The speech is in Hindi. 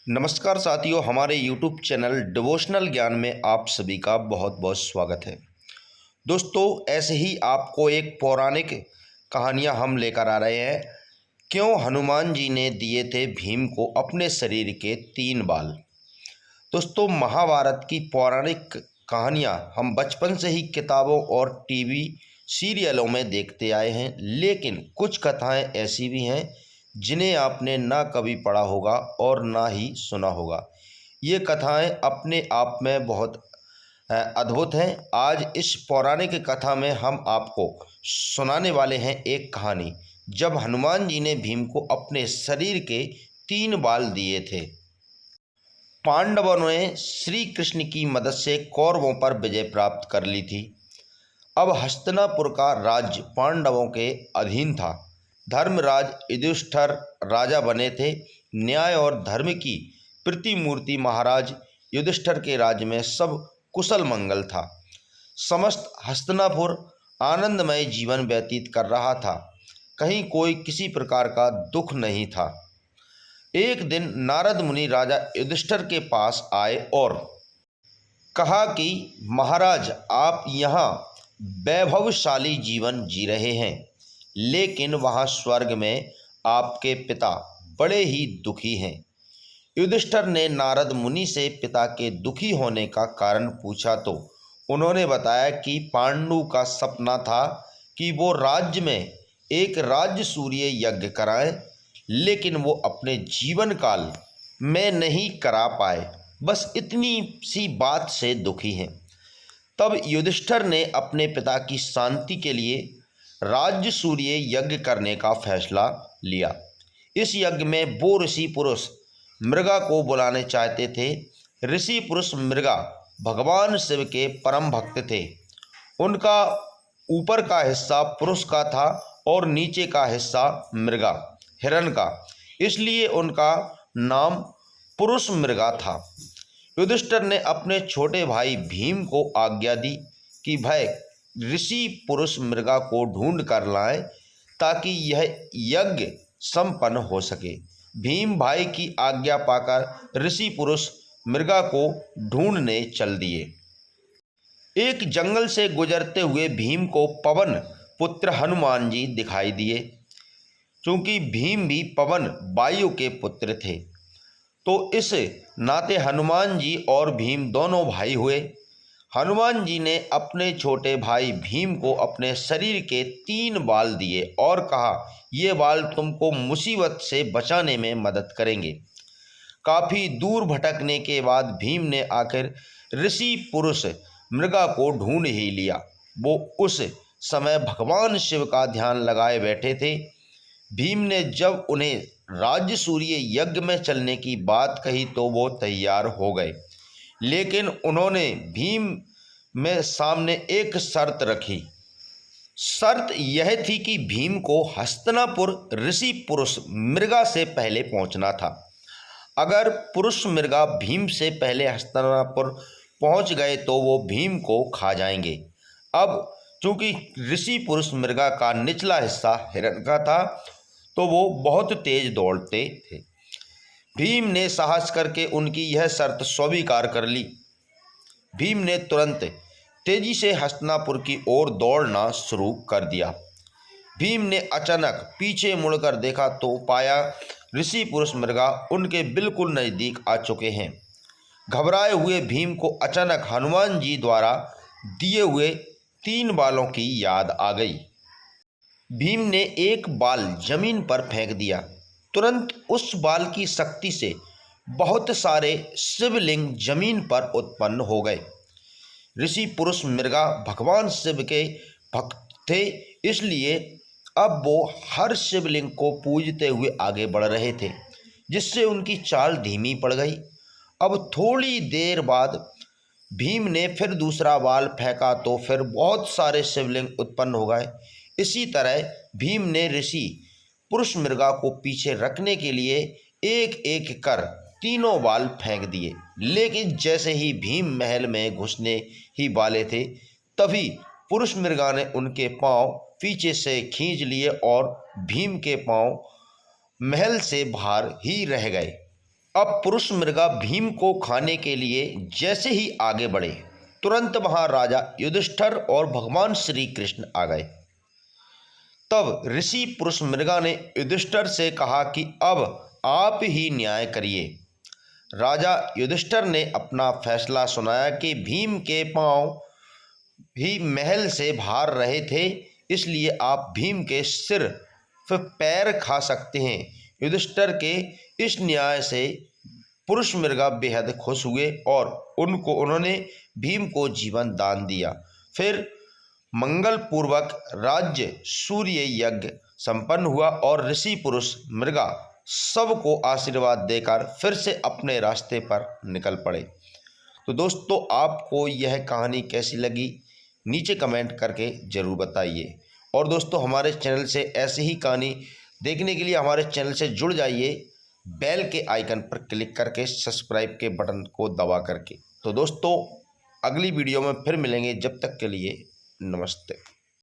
नमस्कार साथियों, हमारे YouTube चैनल डिवोशनल ज्ञान में आप सभी का बहुत बहुत स्वागत है। दोस्तों, ऐसे ही आपको एक पौराणिक कहानियाँ हम लेकर आ रहे हैं। क्यों हनुमान जी ने दिए थे भीम को अपने शरीर के 3 बाल। दोस्तों, महाभारत की पौराणिक कहानियाँ हम बचपन से ही किताबों और टीवी सीरियलों में देखते आए हैं, लेकिन कुछ कथाएं ऐसी भी हैं जिन्हें आपने ना कभी पढ़ा होगा और ना ही सुना होगा। ये कथाएं अपने आप में बहुत अद्भुत हैं। आज इस पौराणिक कथा में हम आपको सुनाने वाले हैं एक कहानी, जब हनुमान जी ने भीम को अपने शरीर के 3 बाल दिए थे। पांडवों ने श्री कृष्ण की मदद से कौरवों पर विजय प्राप्त कर ली थी। अब हस्तिनापुर का राज्य पांडवों के अधीन था। धर्मराज युधिष्ठिर राजा बने थे। न्याय और धर्म की प्रतिमूर्ति महाराज युधिष्ठिर के राज्य में सब कुशल मंगल था। समस्त हस्तिनापुर आनंदमय जीवन व्यतीत कर रहा था। कहीं कोई किसी प्रकार का दुख नहीं था। एक दिन नारद मुनि राजा युधिष्ठिर के पास आए और कहा कि महाराज, आप यहाँ वैभवशाली जीवन जी रहे हैं, लेकिन वहाँ स्वर्ग में आपके पिता बड़े ही दुखी हैं। युधिष्ठिर ने नारद मुनि से पिता के दुखी होने का कारण पूछा तो उन्होंने बताया कि पांडु का सपना था कि वो राज्य में एक राज्य सूर्य यज्ञ कराएं, लेकिन वो अपने जीवन काल में नहीं करा पाए। बस इतनी सी बात से दुखी हैं। तब युधिष्ठिर ने अपने पिता की शांति के लिए राज्य सूर्य यज्ञ करने का फैसला लिया। इस यज्ञ में वो ऋषि पुरुष मृगा को बुलाने चाहते थे। ऋषि पुरुष मृगा भगवान शिव के परम भक्त थे। उनका ऊपर का हिस्सा पुरुष का था और नीचे का हिस्सा मृगा हिरण का, इसलिए उनका नाम पुरुष मृगा था। युधिष्ठिर ने अपने छोटे भाई भीम को आज्ञा दी कि भाई ऋषि पुरुष मृगा को ढूंढ कर लाएं ताकि यह यज्ञ संपन्न हो सके। भीम भाई की आज्ञा पाकर ऋषि पुरुष मृगा को ढूंढने चल दिए। एक जंगल से गुजरते हुए भीम को पवन पुत्र हनुमान जी दिखाई दिए। चूंकि भीम भी पवन वायु के पुत्र थे, तो इस नाते हनुमान जी और भीम दोनों भाई हुए। हनुमान जी ने अपने छोटे भाई भीम को अपने शरीर के 3 बाल दिए और कहा, ये बाल तुमको मुसीबत से बचाने में मदद करेंगे। काफ़ी दूर भटकने के बाद भीम ने आखिर ऋषि पुरुष मृगा को ढूंढ ही लिया। वो उस समय भगवान शिव का ध्यान लगाए बैठे थे। भीम ने जब उन्हें राज्य सूर्य यज्ञ में चलने की बात कही तो वो तैयार हो गए, लेकिन उन्होंने भीम में सामने एक शर्त रखी। शर्त यह थी कि भीम को हस्तिनापुर ऋषि पुरुष मृगा से पहले पहुंचना था। अगर पुरुष मृगा भीम से पहले हस्तिनापुर पहुंच गए तो वो भीम को खा जाएंगे। अब चूंकि ऋषि पुरुष मृगा का निचला हिस्सा हिरण का था, तो वो बहुत तेज दौड़ते थे। भीम ने साहस करके उनकी यह शर्त स्वीकार कर ली। भीम ने तुरंत तेजी से हस्तिनापुर की ओर दौड़ना शुरू कर दिया। भीम ने अचानक पीछे मुड़कर देखा तो पाया ऋषि पुरुष मृगा उनके बिल्कुल नज़दीक आ चुके हैं। घबराए हुए भीम को अचानक हनुमान जी द्वारा दिए हुए 3 बालों की याद आ गई। भीम ने एक बाल जमीन पर फेंक दिया। तुरंत उस बाल की शक्ति से बहुत सारे शिवलिंग जमीन पर उत्पन्न हो गए। ऋषि पुरुष मृगा भगवान शिव के भक्त थे, इसलिए अब वो हर शिवलिंग को पूजते हुए आगे बढ़ रहे थे, जिससे उनकी चाल धीमी पड़ गई। अब थोड़ी देर बाद भीम ने फिर दूसरा बाल फेंका तो फिर बहुत सारे शिवलिंग उत्पन्न हो गए। इसी तरह भीम ने ऋषि पुरुष मृगा को पीछे रखने के लिए एक एक कर 3 बाल फेंक दिए, लेकिन जैसे ही भीम महल में घुसने ही वाले थे, तभी पुरुष मृगा ने उनके पांव पीछे से खींच लिए और भीम के पांव महल से बाहर ही रह गए। अब पुरुष मृगा भीम को खाने के लिए जैसे ही आगे बढ़े, तुरंत वहां राजा युधिष्ठिर और भगवान श्री कृष्ण आ गए। तब ऋषि पुरुष मृगा ने युधिष्ठिर से कहा कि अब आप ही न्याय करिए। राजा युधिष्ठिर ने अपना फैसला सुनाया कि भीम के पांव भी महल से बाहर रहे थे, इसलिए आप भीम के सिर फिर पैर खा सकते हैं। युधिष्ठिर के इस न्याय से पुरुष मृगा बेहद खुश हुए और उन्होंने भीम को जीवन दान दिया। फिर मंगल पूर्वक राज्य सूर्य यज्ञ संपन्न हुआ और ऋषि पुरुष मृगा सबको आशीर्वाद देकर फिर से अपने रास्ते पर निकल पड़े। तो दोस्तों, आपको यह कहानी कैसी लगी नीचे कमेंट करके ज़रूर बताइए। और दोस्तों, हमारे चैनल से ऐसी ही कहानी देखने के लिए हमारे चैनल से जुड़ जाइए, बेल के आइकन पर क्लिक करके, सब्सक्राइब के बटन को दबा करके। तो दोस्तों, अगली वीडियो में फिर मिलेंगे, जब तक के लिए नमस्ते।